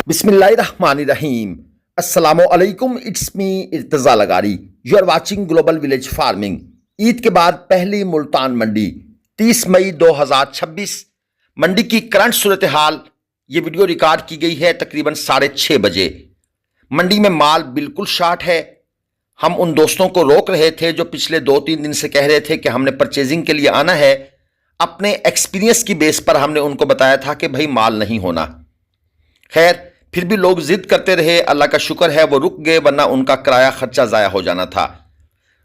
बिस्मिल्लाहिर्रहमानिर्रहीम। अस्सलामु अलैकुम। It's me Irtaza Lagari. You are watching global village farming. Eid के बाद पहली मुल्तान मंडी 30 मई 2026। मंडी की करंट सूरत हाल। ये वीडियो रिकॉर्ड की गई है तकरीबन 6:30 बजे। मंडी में माल बिल्कुल शार्ट है। हम उन दोस्तों को रोक रहे थे जो पिछले 2-3 दिन से कह रहे थे कि हमने परचेजिंग के लिए आना है। अपने एक्सपीरियंस की बेस पर हमने उनको बताया था कि भाई माल नहीं होना। खैर, फिर भी लोग जिद करते रहे। अल्लाह का शुक्र है वो रुक गए, वरना उनका किराया खर्चा ज़ाया हो जाना था।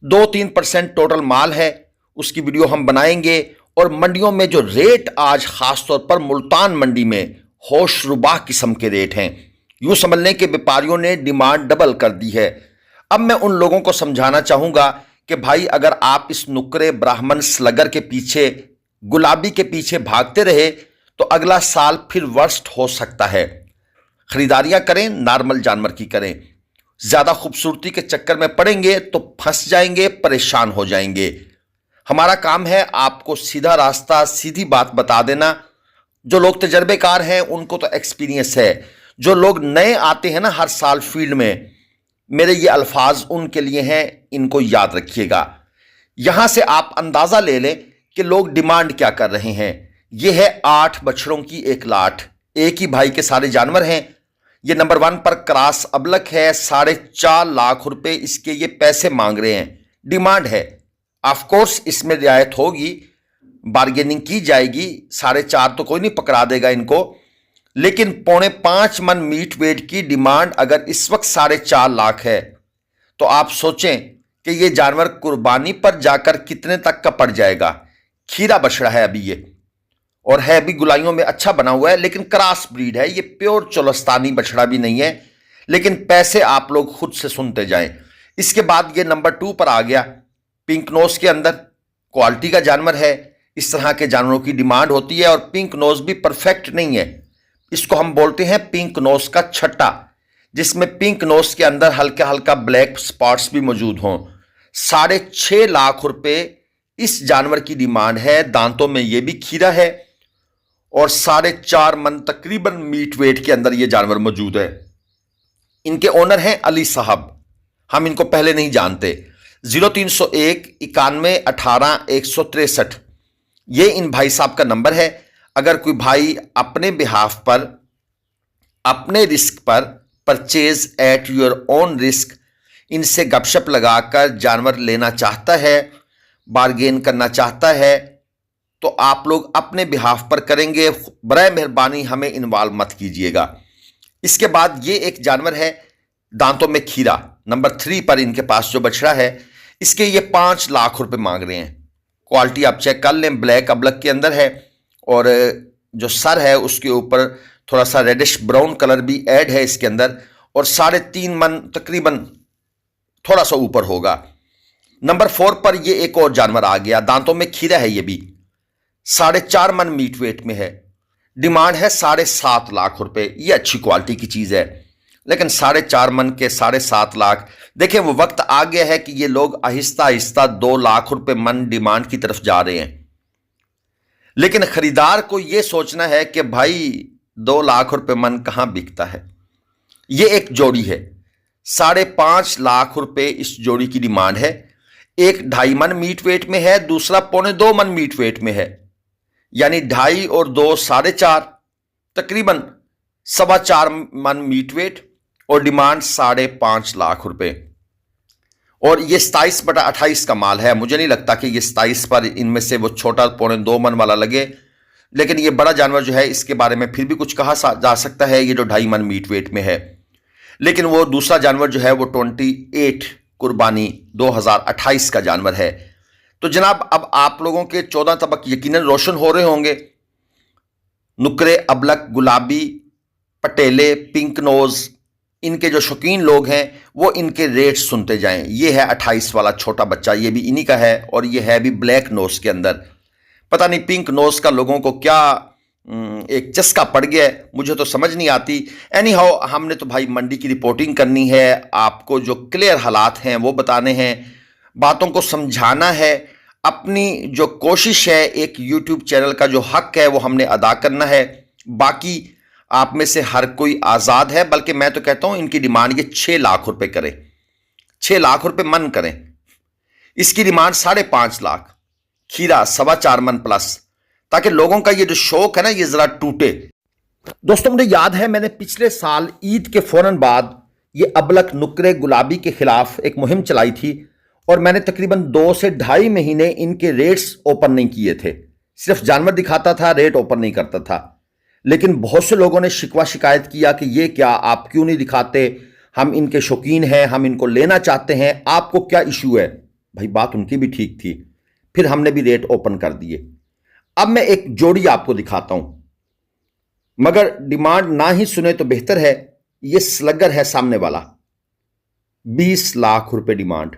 2-3% टोटल माल है, उसकी वीडियो हम बनाएंगे। और मंडियों में जो रेट आज खासतौर पर मुल्तान मंडी में होशरुबा किस्म के रेट हैं। यूं समझ लें कि व्यापारियों ने डिमांड डबल कर दी है। अब मैं उन लोगों को समझाना चाहूँगा कि भाई, अगर आप इस नुक्रे ब्राह्मण स्लगर के पीछे, गुलाबी के पीछे भागते रहे तो अगला साल फिर वर्स्ट हो सकता है। खरीदारियां करें, नॉर्मल जानवर की करें। ज़्यादा खूबसूरती के चक्कर में पड़ेंगे तो फंस जाएंगे, परेशान हो जाएंगे। हमारा काम है आपको सीधा रास्ता, सीधी बात बता देना। जो लोग तजर्बेकार हैं उनको तो एक्सपीरियंस है। जो लोग नए आते हैं ना हर साल फील्ड में, मेरे ये अल्फाज उनके लिए हैं, इनको याद रखिएगा। यहां से आप अंदाज़ा ले लें कि लोग डिमांड क्या कर रहे हैं। यह है 8 बछड़ों की एक लाट। एक ही भाई के सारे जानवर हैं। ये नंबर 1 पर क्रॉस अबलक है। 4.5 लाख रुपए इसके ये पैसे मांग रहे हैं। डिमांड है। ऑफ कोर्स इसमें रियायत होगी, बार्गेनिंग की जाएगी। 4.5 तो कोई नहीं पकड़ा देगा इनको, लेकिन 4.25 मन मीट वेट की डिमांड अगर इस वक्त 4.5 लाख है तो आप सोचें कि ये जानवर कुर्बानी पर जाकर कितने तक का पड़ जाएगा। खीरा बछड़ा है अभी ये, और है भी गुलाइयों में अच्छा बना हुआ है, लेकिन क्रॉस ब्रीड है। ये प्योर चोलस्तानी बछड़ा भी नहीं है, लेकिन पैसे आप लोग खुद से सुनते जाएं। इसके बाद ये नंबर 2 पर आ गया। पिंक नोज के अंदर क्वालिटी का जानवर है। इस तरह के जानवरों की डिमांड होती है, और पिंक नोज भी परफेक्ट नहीं है। इसको हम बोलते हैं पिंक नोज का छट्टा, जिसमें पिंक नोज के अंदर हल्का हल्का ब्लैक स्पॉट्स भी मौजूद हों। 6.5 लाख रुपए इस जानवर की डिमांड है। दांतों में ये भी खीरा है, और 4.5 मन तकरीबन मीट वेट के अंदर ये जानवर मौजूद है। इनके ओनर हैं अली साहब। हम इनको पहले नहीं जानते। 0301 91 18 163 ये इन भाई साहब का नंबर है। अगर कोई भाई अपने बिहाफ पर, अपने रिस्क पर, purchase at your own risk, इनसे गपशप लगाकर जानवर लेना चाहता है, बार्गेन करना चाहता है, तो आप लोग अपने बिहाफ पर करेंगे। बराए मेहरबानी हमें इन्वॉल्व मत कीजिएगा। इसके बाद ये एक जानवर है दांतों में खीरा, नंबर 3 पर इनके पास जो बछड़ा है, इसके ये 5 लाख रुपए मांग रहे हैं। क्वालिटी आप चेक कर लें, ब्लैक अबलक के अंदर है, और जो सर है उसके ऊपर थोड़ा सा रेडिश ब्राउन कलर भी ऐड है इसके अंदर, और 3.5 मन तकरीबन थोड़ा सा ऊपर होगा। नंबर 4 पर ये एक और जानवर आ गया। दांतों में खीरा है, ये भी 4.5 मन मीट वेट में है। डिमांड है 7.5 लाख रुपए। ये अच्छी क्वालिटी की चीज़ है, लेकिन 4.5 मन के 7.5 लाख, देखें वो वक्त आ गया है कि ये लोग आहिस्ता आहिस्ता 2 लाख रुपए मन डिमांड की तरफ जा रहे हैं। लेकिन खरीदार को यह सोचना है कि भाई 2 लाख रुपए मन कहां बिकता है। ये एक जोड़ी है, 5.5 लाख रुपए इस जोड़ी की डिमांड है। एक 2.5 मन मीट वेट में है, दूसरा 2.25 मन मीट वेट में है, यानी 2.5 और 2 4.5, तकरीबन 4.25 मन मीट वेट, और डिमांड 5.5 लाख रुपए। और ये 27/28 का माल है। मुझे नहीं लगता कि ये 27 पर इनमें से वो छोटा 2.25 मन वाला लगे, लेकिन ये बड़ा जानवर जो है इसके बारे में फिर भी कुछ कहा जा सकता है। ये जो 2.5 मन मीट वेट में है, लेकिन वो दूसरा जानवर जो है वो 28 कुर्बानी 2028 का जानवर है। तो जनाब, अब आप लोगों के 14 तबक यकीनन रोशन हो रहे होंगे। नुकरे अबलक, गुलाबी, पटेले, पिंक नोज, इनके जो शौकीन लोग हैं वो इनके रेट सुनते जाएं। ये है 28 वाला छोटा बच्चा, ये भी इन्हीं का है, और ये है भी ब्लैक नोज के अंदर। पता नहीं पिंक नोज का लोगों को क्या एक चस्का पड़ गया है, मुझे तो समझ नहीं आती। एनी हाउ, हमने तो भाई मंडी की रिपोर्टिंग करनी है, आपको जो क्लियर हालात हैं वो बताने हैं, बातों को समझाना है। अपनी जो कोशिश है, एक यूट्यूब चैनल का जो हक है वो हमने अदा करना है। बाकी आप में से हर कोई आज़ाद है, बल्कि मैं तो कहता हूं इनकी डिमांड ये 6 लाख रुपए करें, 6 लाख रुपए मन करें। इसकी डिमांड 5.5 लाख, खीरा 4.25 मन प्लस, ताकि लोगों का ये जो शौक है ना ये जरा टूटे। दोस्तों मुझे याद है मैंने पिछले साल ईद के फौरन बाद ये अबलक नुक्रे गुलाबी के खिलाफ एक मुहिम चलाई थी और मैंने तकरीबन 2 से 2.5 महीने इनके रेट्स ओपन नहीं किए थे। सिर्फ जानवर दिखाता था, रेट ओपन नहीं करता था। लेकिन बहुत से लोगों ने शिकवा शिकायत किया कि ये क्या, आप क्यों नहीं दिखाते, हम इनके शौकीन हैं, हम इनको लेना चाहते हैं, आपको क्या इशू है। भाई बात उनकी भी ठीक थी, फिर हमने भी रेट ओपन कर दिए। अब मैं एक जोड़ी आपको दिखाता हूं, मगर डिमांड ना ही सुने तो बेहतर है। ये स्लगर है सामने वाला, 20 लाख रुपए डिमांड,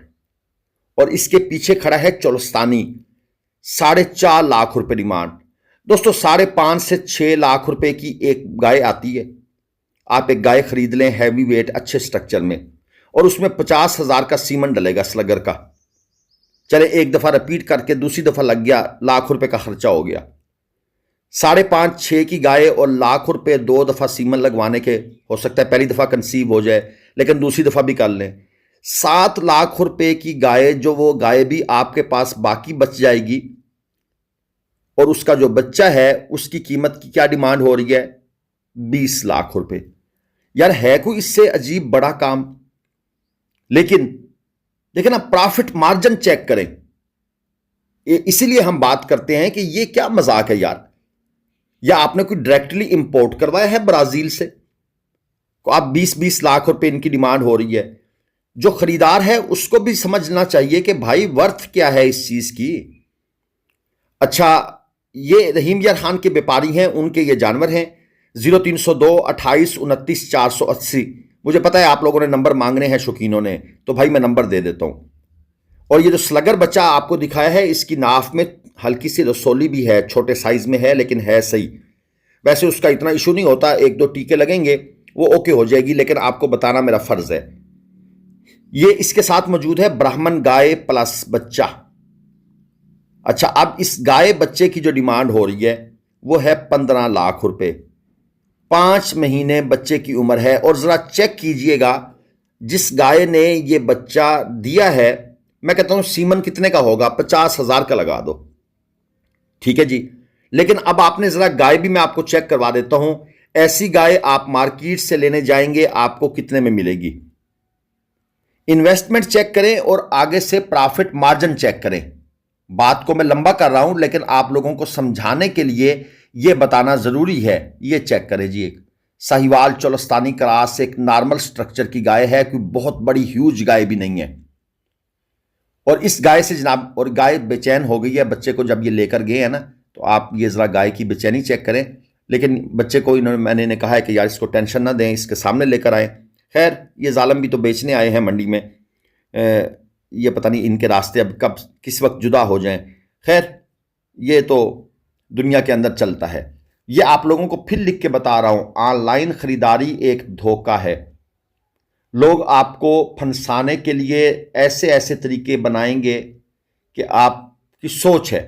और इसके पीछे खड़ा है चोलस्तानी, 4.5 लाख रुपए डिमांड। दोस्तों 5.5 से 6 लाख रुपए की एक गाय आती है। आप एक गाय खरीद लें हैवी वेट अच्छे स्ट्रक्चर में, और उसमें 50,000 का सीमन डलेगा स्लगर का। चले एक दफा रिपीट करके दूसरी दफा लग गया, लाख रुपए का खर्चा हो गया। 5.5-6 की गाय और लाख रुपए 2 दफा सीमन लगवाने के, हो सकता है पहली दफा कंसीव हो जाए लेकिन दूसरी दफा भी कर लें। 7 लाख रुपए की गाय, जो वो गाय भी आपके पास बाकी बच जाएगी, और उसका जो बच्चा है उसकी कीमत की क्या डिमांड हो रही है, 20 लाख रुपए। यार है कोई इससे अजीब बड़ा काम? लेकिन देखिए ना, प्रॉफिट मार्जिन चेक करें। इसीलिए हम बात करते हैं कि ये क्या मजाक है यार। या आपने कोई डायरेक्टली इंपोर्ट करवाया है ब्राजील से, तो आप 20-20 लाख रुपए इनकी डिमांड हो रही है। जो खरीदार है उसको भी समझना चाहिए कि भाई वर्थ क्या है इस चीज की। अच्छा, ये रहीम यार खान के व्यापारी हैं, उनके ये जानवर हैं। 0302 28 29 480। मुझे पता है आप लोगों ने नंबर मांगने हैं शौकीनों ने, तो भाई मैं नंबर दे देता हूं। और ये जो स्लगर बच्चा आपको दिखाया है, इसकी नाफ में हल्की सी रसोली भी है, छोटे साइज में है लेकिन है सही। वैसे उसका इतना इशू नहीं होता, 1-2 टीके लगेंगे वो ओके हो जाएगी, लेकिन आपको बताना मेरा फर्ज है। ये इसके साथ मौजूद है ब्राह्मण गाय प्लस बच्चा। अच्छा, अब इस गाय बच्चे की जो डिमांड हो रही है वो है 15 लाख रुपए। 5 महीने बच्चे की उम्र है, और जरा चेक कीजिएगा जिस गाय ने ये बच्चा दिया है, मैं कहता हूं सीमन कितने का होगा, 50,000 का लगा दो, ठीक है जी। लेकिन अब आपने जरा गाय भी मैं आपको चेक करवा देता हूं। ऐसी गाय आप मार्केट से लेने जाएंगे, आपको कितने में मिलेगी। इन्वेस्टमेंट चेक करें और आगे से प्रॉफिट मार्जिन चेक करें। बात को मैं लंबा कर रहा हूं, लेकिन आप लोगों को समझाने के लिए यह बताना जरूरी है। यह चेक करें जी, एक साहिवाल चोलस्तानी क्रॉस, एक नॉर्मल स्ट्रक्चर की गाय है, कोई बहुत बड़ी ह्यूज गाय भी नहीं है। और इस गाय से जनाब, और गाय बेचैन हो गई है बच्चे को जब ये लेकर गए हैं ना, तो आप ये जरा गाय की बेचैनी चेक करें। लेकिन बच्चे को मैंने कहा है कि यार इसको टेंशन ना दें, इसके सामने लेकर आए। खैर ये जालम भी तो बेचने आए हैं मंडी में, ये पता नहीं इनके रास्ते अब कब किस वक्त जुदा हो जाएं। खैर ये तो दुनिया के अंदर चलता है। ये आप लोगों को फिर लिख के बता रहा हूं, ऑनलाइन खरीदारी एक धोखा है। लोग आपको फंसाने के लिए ऐसे ऐसे तरीके बनाएंगे कि आपकी सोच है,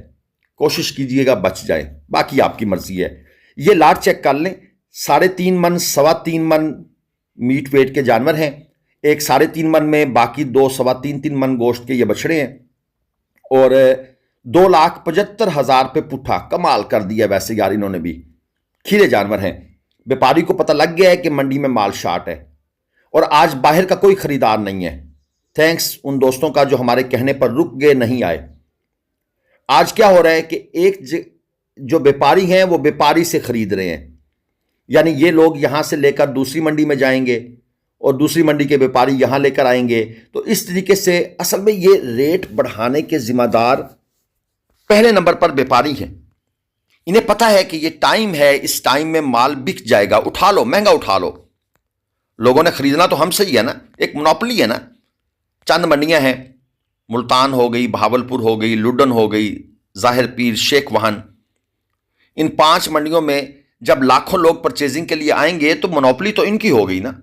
कोशिश कीजिएगा बच जाए, बाकी आपकी मर्जी है। ये लाट चेक कर लें, 3.5 मन 3.25 मन मीट वेट के जानवर हैं। एक 3.5 मन में, बाकी 2 3.25 मन गोश्त के ये बछड़े हैं। और 2,75,000 पे पुट्ठा कमाल कर दिया वैसे यार इन्होंने भी। खीरे जानवर हैं, व्यापारी को पता लग गया है कि मंडी में माल शार्ट है, और आज बाहर का कोई खरीदार नहीं है। थैंक्स उन दोस्तों का जो हमारे कहने पर रुक गए, नहीं आए। आज क्या हो रहा है कि एक जो व्यापारी हैं वो व्यापारी से खरीद रहे हैं, यानी ये लोग यहां से लेकर दूसरी मंडी में जाएंगे और दूसरी मंडी के व्यापारी यहां लेकर आएंगे। तो इस तरीके से असल में ये रेट बढ़ाने के जिम्मेदार पहले नंबर पर व्यापारी हैं। इन्हें पता है कि ये टाइम है, इस टाइम में माल बिक जाएगा, उठा लो, महंगा उठा लो। लोगों ने खरीदना तो हमसे ही है ना, एक मोनोपोली है ना। चंद मंडियां हैं, मुल्तान हो गई, भावलपुर हो गई, लुडन हो गई, जाहिर पीर, शेख वाहन। इन 5 मंडियों में जब लाखों लोग परचेजिंग के लिए आएंगे तो मोनोपोली तो इनकी हो गई ना।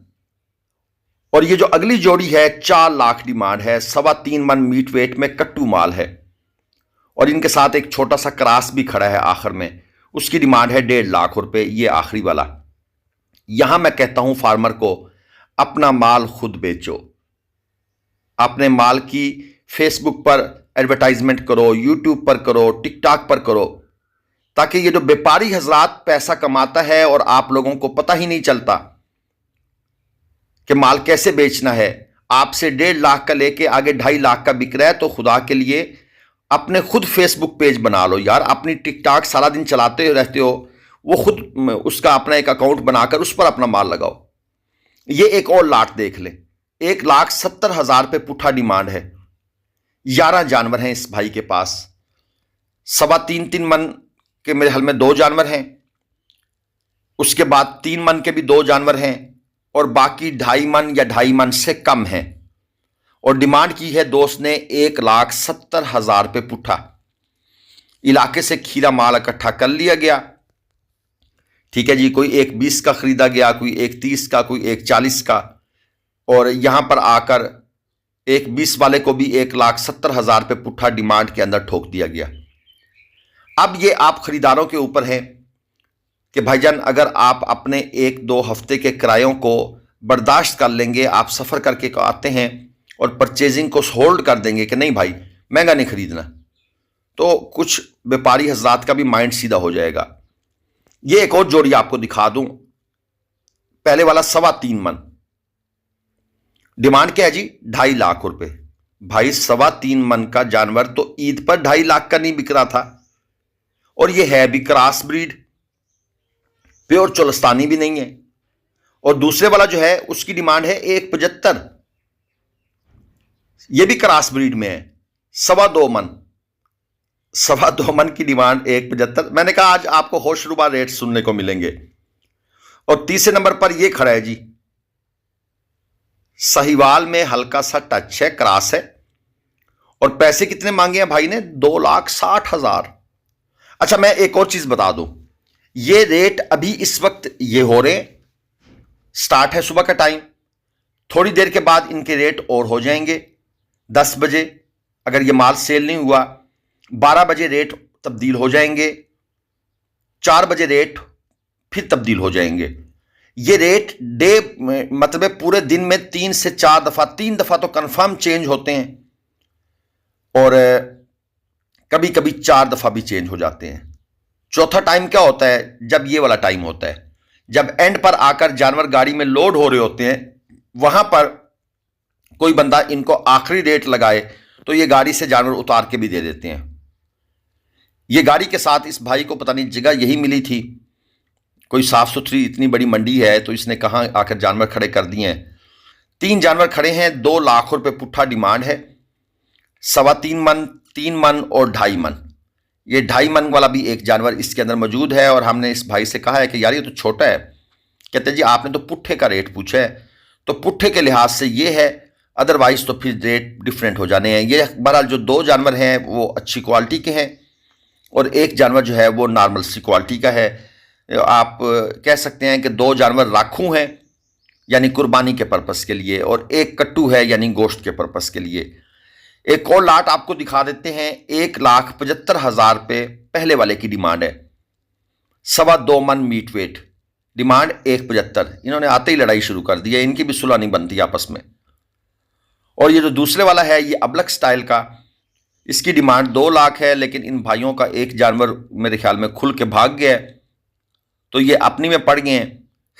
और ये जो अगली जोड़ी है, 4 लाख डिमांड है, 3.25 मन मीट वेट में कट्टू माल है, और इनके साथ एक छोटा सा क्रॉस भी खड़ा है आखिर में, उसकी डिमांड है 1.5 लाख रुपए। ये आखिरी वाला यहां मैं कहता हूं फार्मर को, अपना माल खुद बेचो। अपने माल की फेसबुक पर एडवर्टाइजमेंट करो, यूट्यूब पर करो, टिकटॉक पर करो, ताकि ये जो व्यापारी हजरात पैसा कमाता है और आप लोगों को पता ही नहीं चलता कि माल कैसे बेचना है। आपसे 1.5 लाख का लेके आगे 2.5 लाख का बिक रहा है, तो खुदा के लिए अपने खुद फेसबुक पेज बना लो यार। अपनी टिकटॉक सारा दिन चलाते रहते हो, वो खुद उसका अपना एक अकाउंट बनाकर उस पर अपना माल लगाओ। ये एक और लाट देख ले, 1,70,000 पे पुट्ठा डिमांड है। 11 जानवर हैं इस भाई के पास। 3.25 मन के मेरे हाल में 2 जानवर हैं, उसके बाद 3 मन के भी 2 जानवर हैं, और बाकी 2.5 मन या 2.5 मन से कम हैं। और डिमांड की है दोस्त ने 1,70,000 पे पुट्ठा। इलाके से खीरा माल इकट्ठा कर लिया गया, ठीक है जी। कोई 1,20 का खरीदा गया, कोई 1,30 का, कोई 1,40 का, और यहां पर आकर 1,20 वाले को भी 1,70,000 पे पुट्ठा डिमांड के अंदर ठोक दिया गया। अब ये आप खरीदारों के ऊपर है कि भाईजान, अगर आप अपने 1-2 हफ्ते के किरायों को बर्दाश्त कर लेंगे, आप सफ़र करके आते हैं और परचेजिंग को होल्ड कर देंगे कि नहीं भाई महंगा नहीं खरीदना, तो कुछ व्यापारी हजरात का भी माइंड सीधा हो जाएगा। ये एक और जोड़ी आपको दिखा दूं। पहले वाला 3.25 मन, डिमांड क्या है जी? 2.5 लाख रुपए। भाई 3.25 मन का जानवर तो ईद पर 2.5 लाख का नहीं बिक रहा था, और ये है भी क्रॉस ब्रीड, प्योर चोलस्तानी भी नहीं है। और दूसरे वाला जो है उसकी डिमांड है 1.75, ये भी क्रॉस ब्रीड में है। 2.25 मन, 2.25 मन की डिमांड 1.75। मैंने कहा आज आपको होशरुबा रेट सुनने को मिलेंगे। और तीसरे नंबर पर यह खड़ा है जी, साहिवाल में हल्का सा टच है, क्रॉस है, और पैसे कितने मांगे हैं भाई ने? 2,60,000। अच्छा, मैं एक और चीज बता दूं, ये रेट अभी इस वक्त ये हो रहे, स्टार्ट है सुबह का टाइम, थोड़ी देर के बाद इनके रेट और हो जाएंगे। 10 बजे अगर ये माल सेल नहीं हुआ, 12 बजे रेट तब्दील हो जाएंगे, 4 बजे रेट फिर तब्दील हो जाएंगे। ये रेट डे मतलब पूरे दिन में 3 से 4 दफा, 3 दफा तो कंफर्म चेंज होते हैं, और कभी कभी 4 दफा भी चेंज हो जाते हैं। चौथा टाइम क्या होता है? जब ये वाला टाइम होता है, जब एंड पर आकर जानवर गाड़ी में लोड हो रहे होते हैं, वहां पर कोई बंदा इनको आखिरी रेट लगाए तो ये गाड़ी से जानवर उतार के भी दे देते हैं। ये गाड़ी के साथ इस भाई को पता नहीं जगह यही मिली थी, कोई साफ सुथरी इतनी बड़ी मंडी है, तो इसने कहां आकर जानवर खड़े कर दिए हैं। 3 जानवर खड़े हैं, 2 लाख रुपए पुट्ठा डिमांड है। 3.25 मन, 3 मन और 2.5 मन। ये 2.5 मन वाला भी एक जानवर इसके अंदर मौजूद है, और हमने इस भाई से कहा है कि यार ये तो छोटा है। कहते जी आपने तो पुट्ठे का रेट पूछा है, तो पुट्ठे के लिहाज से ये है, अदरवाइज तो फिर रेट डिफरेंट हो जाने हैं। ये बहरहाल जो 2 जानवर हैं वो अच्छी क्वालिटी के हैं, और एक जानवर जो है वो नॉर्मल सी क्वालिटी का है। आप कह सकते हैं कि 2 जानवर राखू हैं यानी कुर्बानी के पर्पस के लिए, और एक कट्टू है यानी गोश्त के पर्पस के लिए। एक और लाट आपको दिखा देते हैं। 1,75,000 पे पहले वाले की डिमांड है। 2.25 मन मीट वेट, डिमांड 1.75। इन्होंने आते ही लड़ाई शुरू कर दी है, इनकी भी सुलह नहीं बनती आपस में। और ये जो दूसरे वाला है ये अबलक स्टाइल का, इसकी डिमांड 2 लाख है, लेकिन इन भाइयों का एक जानवर मेरे ख्याल में खुल के भाग गया है, तो ये अपनी में पड़ गए हैं।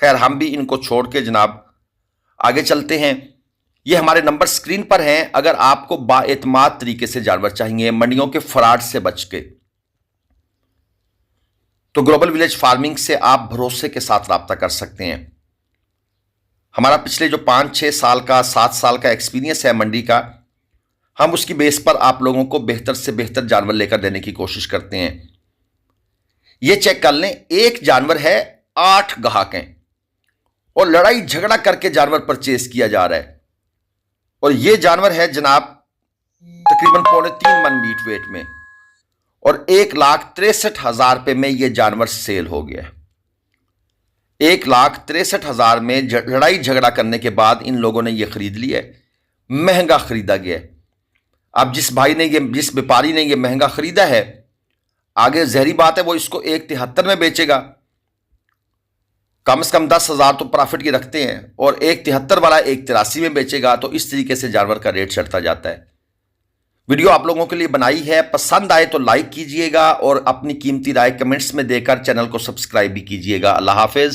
खैर हम भी इनको छोड़ के जनाब आगे चलते हैं। ये हमारे नंबर स्क्रीन पर हैं। अगर आपको बाएतमाद तरीके से जानवर चाहिए, मंडियों के फ्रॉड से बच के, तो ग्लोबल विलेज फार्मिंग से आप भरोसे के साथ राब्ता कर सकते हैं। हमारा पिछले जो 5-6 साल का, 7 साल का एक्सपीरियंस है मंडी का, हम उसकी बेस पर आप लोगों को बेहतर से बेहतर जानवर लेकर देने की कोशिश करते हैं। ये चेक कर लें, एक जानवर है, 8 ग्राहक हैं, और लड़ाई झगड़ा करके जानवर परचेज किया जा रहा है। और ये जानवर है जनाब तकरीबन 3.25 मन मीट वेट में, और 1,63,000 रुपये में ये जानवर सेल हो गया। 1,63,000 में लड़ाई झगड़ा करने के बाद इन लोगों ने ये खरीद लिया है। महंगा खरीदा गया है। अब जिस व्यापारी ने ये महंगा खरीदा है, आगे जहरी बात है वो इसको 1,73 में बेचेगा। कम से कम 10,000 तो प्रॉफिट की रखते हैं, और एक 73 वाला एक 83 में बेचेगा, तो इस तरीके से जानवर का रेट चढ़ता जाता है। वीडियो आप लोगों के लिए बनाई है, पसंद आए तो लाइक कीजिएगा और अपनी कीमती राय कमेंट्स में देकर चैनल को सब्सक्राइब भी कीजिएगा। अल्लाह हाफिज।